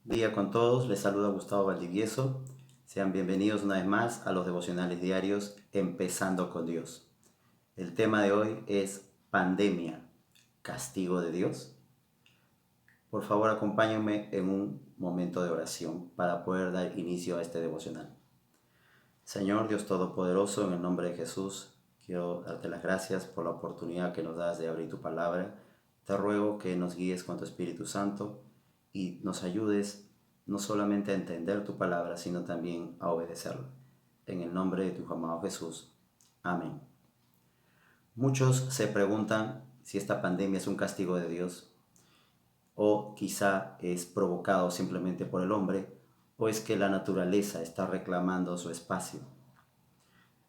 Día con todos, les saluda Gustavo Valdivieso. Sean bienvenidos una vez más a los devocionales diarios Empezando con Dios. El tema de hoy es pandemia, castigo de Dios. Por favor, acompáñenme en un momento de oración para poder dar inicio a este devocional. Señor Dios Todopoderoso, en el nombre de Jesús, quiero darte las gracias por la oportunidad que nos das de abrir tu palabra. Te ruego que nos guíes con tu Espíritu Santo y nos ayudes no solamente a entender tu palabra, sino también a obedecerla. En el nombre de tu amado Jesús. Amén. Muchos se preguntan si esta pandemia es un castigo de Dios o quizá es provocado simplemente por el hombre o es que la naturaleza está reclamando su espacio.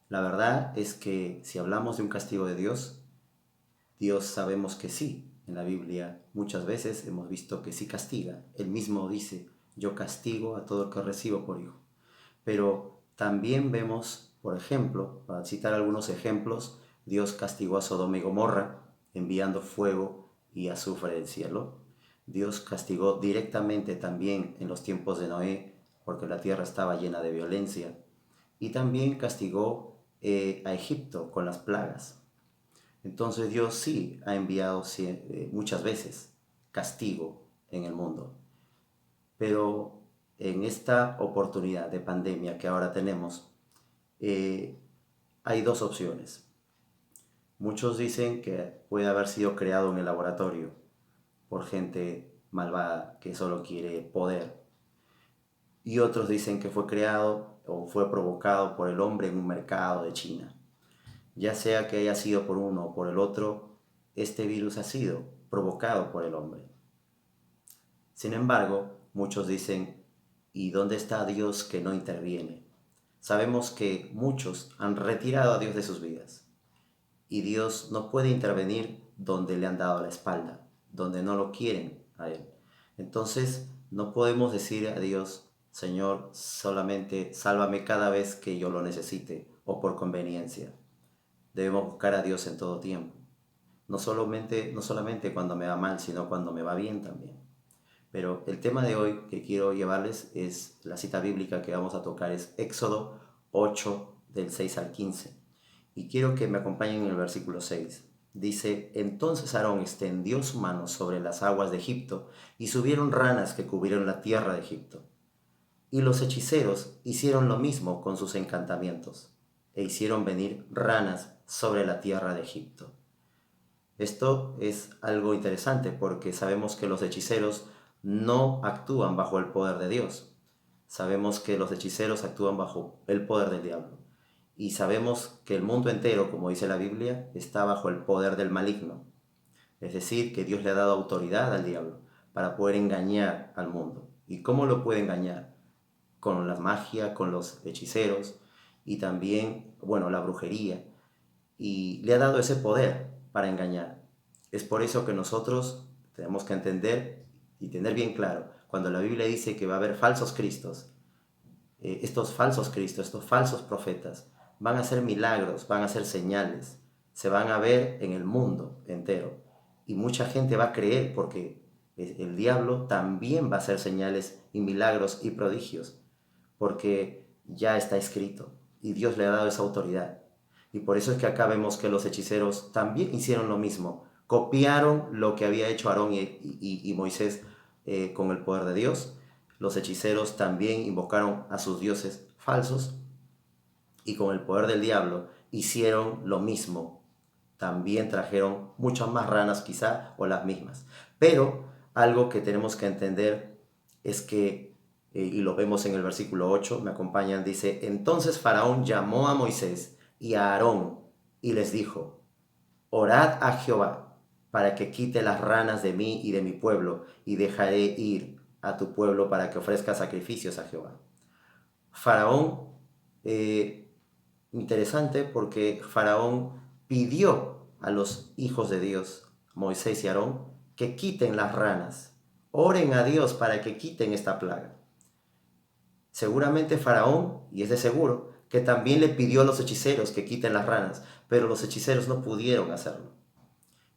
La verdad es que si hablamos de un castigo de Dios, Dios sabemos que sí. En la Biblia muchas veces hemos visto que sí castiga. Él mismo dice, yo castigo a todo el que recibo por hijo. Pero también vemos, por ejemplo, para citar algunos ejemplos, Dios castigó a Sodoma y Gomorra enviando fuego y azufre del cielo. Dios castigó directamente también en los tiempos de Noé porque la tierra estaba llena de violencia. Y también castigó a Egipto con las plagas. Entonces Dios sí ha enviado muchas veces castigo en el mundo. Pero en esta oportunidad de pandemia que ahora tenemos, hay dos opciones. Muchos dicen que puede haber sido creado en el laboratorio por gente malvada que solo quiere poder. Y otros dicen que fue creado o fue provocado por el hombre en un mercado de China. Ya sea que haya sido por uno o por el otro, este virus ha sido provocado por el hombre. Sin embargo, muchos dicen, ¿y dónde está Dios que no interviene? Sabemos que muchos han retirado a Dios de sus vidas y Dios no puede intervenir donde le han dado la espalda, donde no lo quieren a Él. Entonces, no podemos decir a Dios, Señor, solamente sálvame cada vez que yo lo necesite o por conveniencia. Debemos buscar a Dios en todo tiempo. No solamente cuando me va mal, sino cuando me va bien también. Pero el tema de hoy que quiero llevarles es la cita bíblica que vamos a tocar, es Éxodo 8 del 6 al 15. Y quiero que me acompañen en el versículo 6. Dice, entonces Aarón extendió su mano sobre las aguas de Egipto y subieron ranas que cubrieron la tierra de Egipto. Y los hechiceros hicieron lo mismo con sus encantamientos e hicieron venir ranas sobre la tierra de Egipto. Esto es algo interesante porque sabemos que los hechiceros no actúan bajo el poder de Dios. Sabemos que los hechiceros actúan bajo el poder del diablo. Y sabemos que el mundo entero, como dice la Biblia, está bajo el poder del maligno. Es decir, que Dios le ha dado autoridad al diablo para poder engañar al mundo. ¿Y cómo lo puede engañar? Con la magia, con los hechiceros y también, bueno, la brujería. Y le ha dado ese poder para engañar. Es por eso que nosotros tenemos que entender y tener bien claro, cuando la Biblia dice que va a haber falsos cristos, estos falsos cristos, estos falsos profetas, van a hacer milagros, van a hacer señales, se van a ver en el mundo entero. Y mucha gente va a creer porque el diablo también va a hacer señales y milagros y prodigios, porque ya está escrito y Dios le ha dado esa autoridad. Y por eso es que acá vemos que los hechiceros también hicieron lo mismo. Copiaron lo que había hecho Aarón y Moisés con el poder de Dios. Los hechiceros también invocaron a sus dioses falsos y con el poder del diablo hicieron lo mismo. También trajeron muchas más ranas quizá o las mismas. Pero algo que tenemos que entender es que, y lo vemos en el versículo 8, me acompañan, dice, entonces Faraón llamó a Moisés y a Aarón y les dijo, orad a Jehová para que quite las ranas de mí y de mi pueblo y dejaré ir a tu pueblo para que ofrezca sacrificios a Jehová. Faraón, interesante porque Faraón pidió a los hijos de Dios, Moisés y Aarón, que quiten las ranas. Oren a Dios para que quiten esta plaga. Seguramente Faraón, y es de seguro, que también le pidió a los hechiceros que quiten las ranas, pero los hechiceros no pudieron hacerlo.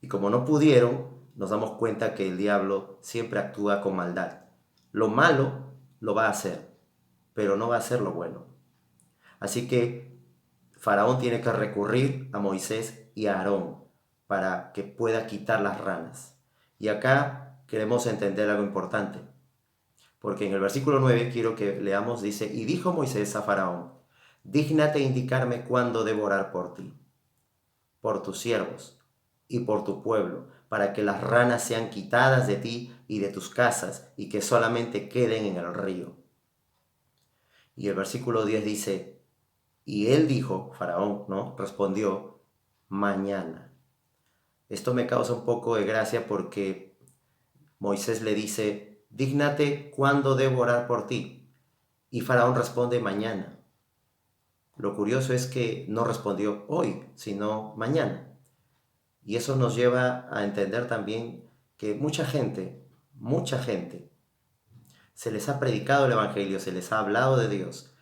Y como no pudieron, nos damos cuenta que el diablo siempre actúa con maldad. Lo malo lo va a hacer, pero no va a hacer lo bueno. Así que Faraón tiene que recurrir a Moisés y a Aarón para que pueda quitar las ranas. Y acá queremos entender algo importante, porque en el versículo 9 quiero que leamos, dice, y dijo Moisés a Faraón, dígnate indicarme cuándo debo orar por ti, por tus siervos y por tu pueblo, para que las ranas sean quitadas de ti y de tus casas, y que solamente queden en el río. Y el versículo 10 dice, y él dijo, Faraón, ¿no? Respondió, mañana. Esto me causa un poco de gracia porque Moisés le dice, dígnate cuándo debo orar por ti. Y Faraón responde, mañana. Lo curioso es que no respondió hoy, sino mañana. Y eso nos lleva a entender también que mucha gente, se les ha predicado el Evangelio, se les ha hablado de Dios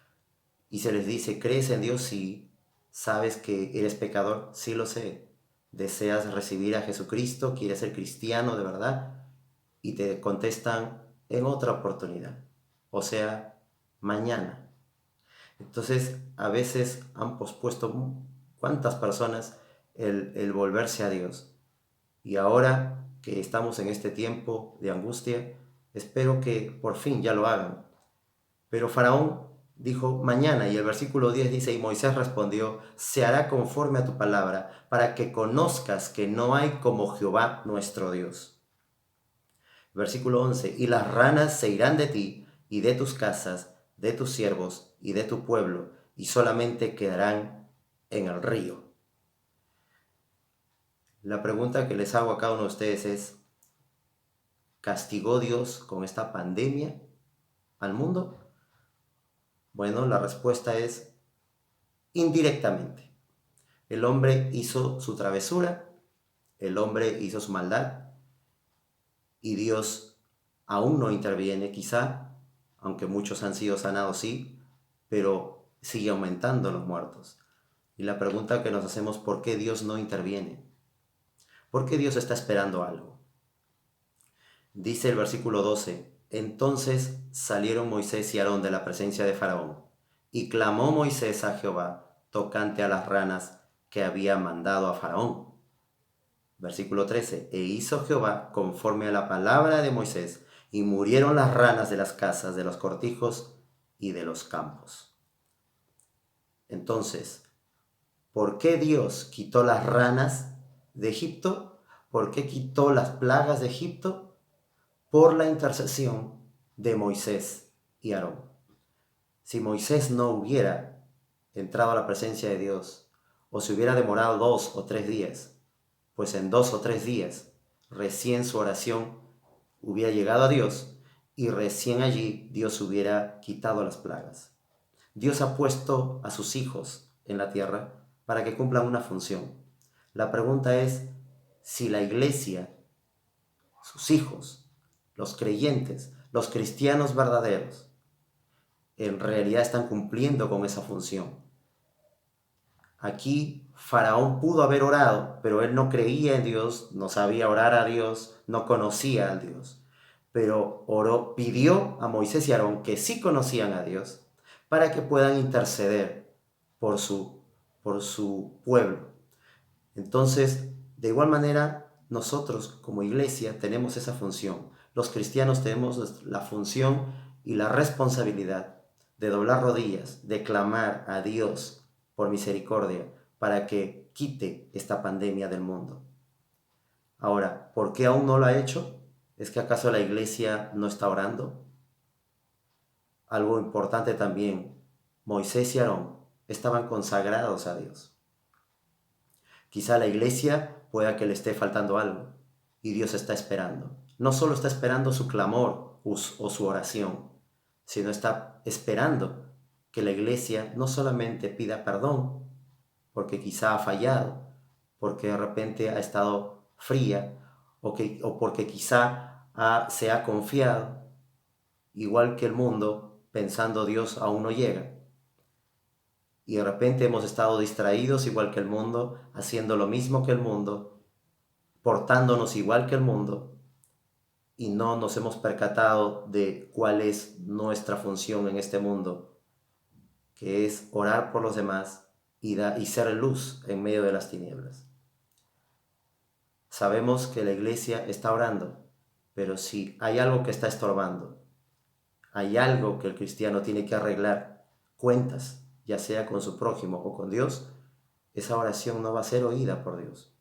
y se les dice, ¿crees en Dios? Sí. ¿Sabes que eres pecador? Sí lo sé. ¿Deseas recibir a Jesucristo? ¿Quieres ser cristiano de verdad? Y te contestan en otra oportunidad, o sea, mañana. Entonces, a veces han pospuesto cuántas personas el volverse a Dios. Y ahora que estamos en este tiempo de angustia, espero que por fin ya lo hagan. Pero Faraón dijo mañana, y el versículo 10 dice, y Moisés respondió, se hará conforme a tu palabra, para que conozcas que no hay como Jehová nuestro Dios. Versículo 11, y las ranas se irán de ti y de tus casas, de tus siervos y de tu pueblo, y solamente quedarán en el río. La pregunta que les hago a cada uno de ustedes es, ¿castigó Dios con esta pandemia al mundo? Bueno, la respuesta es indirectamente. El hombre hizo su travesura, el hombre hizo su maldad y Dios aún no interviene quizá, aunque muchos han sido sanados sí, pero sigue aumentando los muertos. Y la pregunta que nos hacemos, ¿por qué Dios no interviene? ¿Por qué Dios está esperando algo? Dice el versículo 12, entonces salieron Moisés y Aarón de la presencia de Faraón, y clamó Moisés a Jehová tocante a las ranas que había mandado a Faraón. Versículo 13, e hizo Jehová conforme a la palabra de Moisés, y murieron las ranas de las casas, de los cortijos y de los campos. Entonces, ¿por qué Dios quitó las ranas de Egipto? ¿Por qué quitó las plagas de Egipto? Por la intercesión de Moisés y Aarón. Si Moisés no hubiera entrado a la presencia de Dios, o se hubiera demorado 2 o 3 días, pues en 2 o 3 días recién su oración hubiera llegado a Dios y recién allí Dios hubiera quitado las plagas. Dios ha puesto a sus hijos en la tierra para que cumplan una función. La pregunta es si la iglesia, sus hijos, los creyentes, los cristianos verdaderos, en realidad están cumpliendo con esa función. Aquí Faraón pudo haber orado, pero él no creía en Dios, no sabía orar a Dios, no conocía a Dios. Pero oró, pidió a Moisés y Aarón, que sí conocían a Dios, para que puedan interceder por su pueblo. Entonces, de igual manera, nosotros como iglesia tenemos esa función. Los cristianos tenemos la función y la responsabilidad de doblar rodillas, de clamar a Dios por misericordia para que quite esta pandemia del mundo. Ahora, ¿por qué aún no lo ha hecho? ¿Es que acaso la iglesia no está orando? Algo importante también, Moisés y Aarón estaban consagrados a Dios. Quizá la iglesia pueda que le esté faltando algo y Dios está esperando. No solo está esperando su clamor o su oración, sino está esperando que la iglesia no solamente pida perdón, porque quizá ha fallado, porque de repente ha estado fría o porque quizá se ha confiado, igual que el mundo, pensando Dios aún no llega. Y de repente hemos estado distraídos igual que el mundo, haciendo lo mismo que el mundo, portándonos igual que el mundo. y no nos hemos percatado de cuál es nuestra función en este mundo, que es orar por los demás y ser luz en medio de las tinieblas. Sabemos que la iglesia está orando, pero si hay algo que está estorbando, hay algo que el cristiano tiene que arreglar, cuentas, ya sea con su prójimo o con Dios, esa oración no va a ser oída por Dios.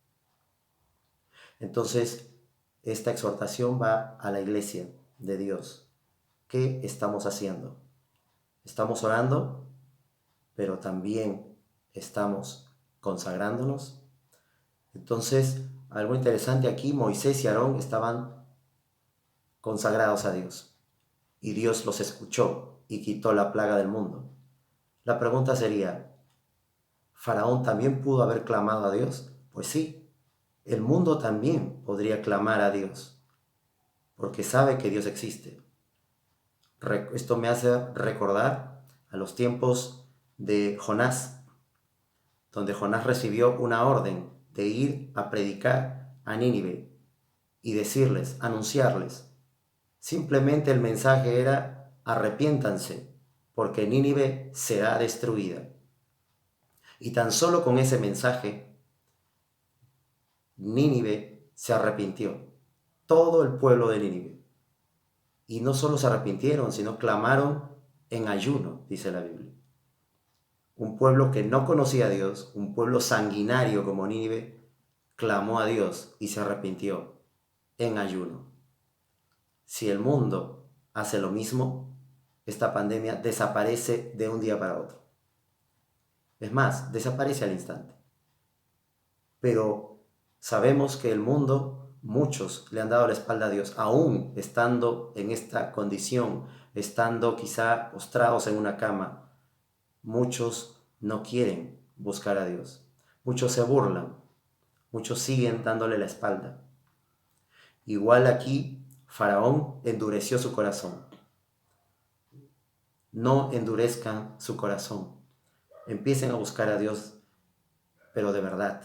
Entonces, esta exhortación va a la iglesia de Dios. ¿Qué estamos haciendo? Estamos orando, pero también estamos consagrándonos. Entonces, algo interesante aquí, Moisés y Aarón estaban consagrados a Dios y Dios los escuchó y quitó la plaga del mundo. La pregunta sería, ¿Faraón también pudo haber clamado a Dios? Pues sí, el mundo también podría clamar a Dios, porque sabe que Dios existe. Esto me hace recordar a los tiempos de Jonás, donde Jonás recibió una orden de ir a predicar a Nínive y decirles, anunciarles. Simplemente el mensaje era, arrepiéntanse, porque Nínive será destruida. Y tan solo con ese mensaje, Nínive se arrepintió. Todo el pueblo de Nínive. Y no solo se arrepintieron, sino clamaron en ayuno, dice la Biblia. Un pueblo que no conocía a Dios, un pueblo sanguinario como Nínive, clamó a Dios y se arrepintió en ayuno. Si el mundo hace lo mismo, esta pandemia desaparece de un día para otro. Es más, desaparece al instante. Pero sabemos que el mundo, muchos le han dado la espalda a Dios, aún estando en esta condición, estando quizá postrados en una cama. Muchos no quieren buscar a Dios. Muchos se burlan. Muchos siguen dándole la espalda. Igual aquí, Faraón endureció su corazón. No endurezcan su corazón. Empiecen a buscar a Dios, pero de verdad.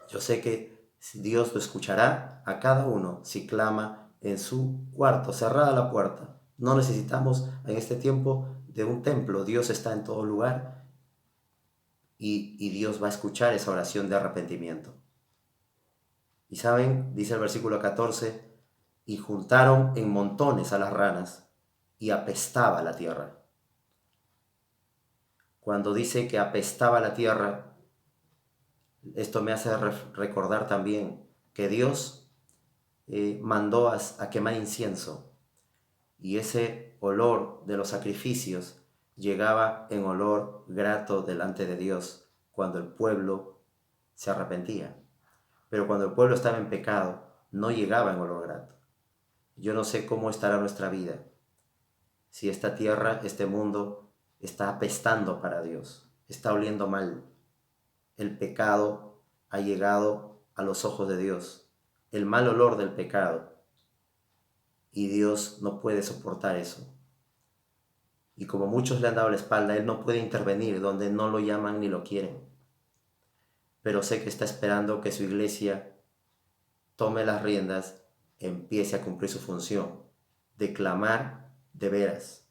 Yo sé que Dios lo escuchará a cada uno si clama en su cuarto, cerrada la puerta. No necesitamos en este tiempo de un templo. Dios está en todo lugar y Dios va a escuchar esa oración de arrepentimiento. Y saben, dice el versículo 14, y juntaron en montones a las ranas y apestaba la tierra. Cuando dice que apestaba la tierra, esto me hace recordar también que Dios mandó a quemar incienso y ese olor de los sacrificios llegaba en olor grato delante de Dios cuando el pueblo se arrepentía. Pero cuando el pueblo estaba en pecado, no llegaba en olor grato. Yo no sé cómo estará nuestra vida, si esta tierra, este mundo, está apestando para Dios, está oliendo mal. El pecado ha llegado a los ojos de Dios, el mal olor del pecado, y Dios no puede soportar eso. Y como muchos le han dado la espalda, Él no puede intervenir donde no lo llaman ni lo quieren. Pero sé que está esperando que su iglesia tome las riendas, empiece a cumplir su función, de clamar de veras,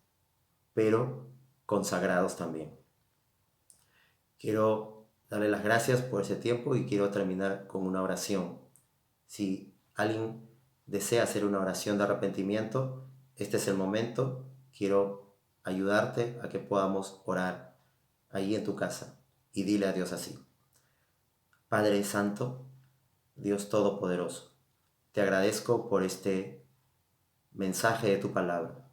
pero consagrados también. Quiero darle las gracias por ese tiempo y quiero terminar con una oración. Si alguien desea hacer una oración de arrepentimiento, este es el momento. Quiero ayudarte a que podamos orar ahí en tu casa y dile a Dios así. Padre Santo, Dios Todopoderoso, te agradezco por este mensaje de tu palabra.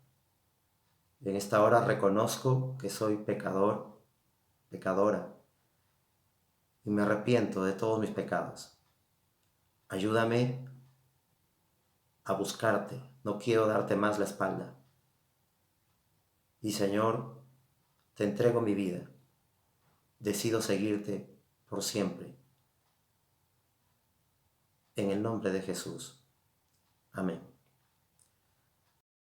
En esta hora reconozco que soy pecador, pecadora, y me arrepiento de todos mis pecados. Ayúdame a buscarte, no quiero darte más la espalda. Y Señor, te entrego mi vida, decido seguirte por siempre. En el nombre de Jesús. Amén.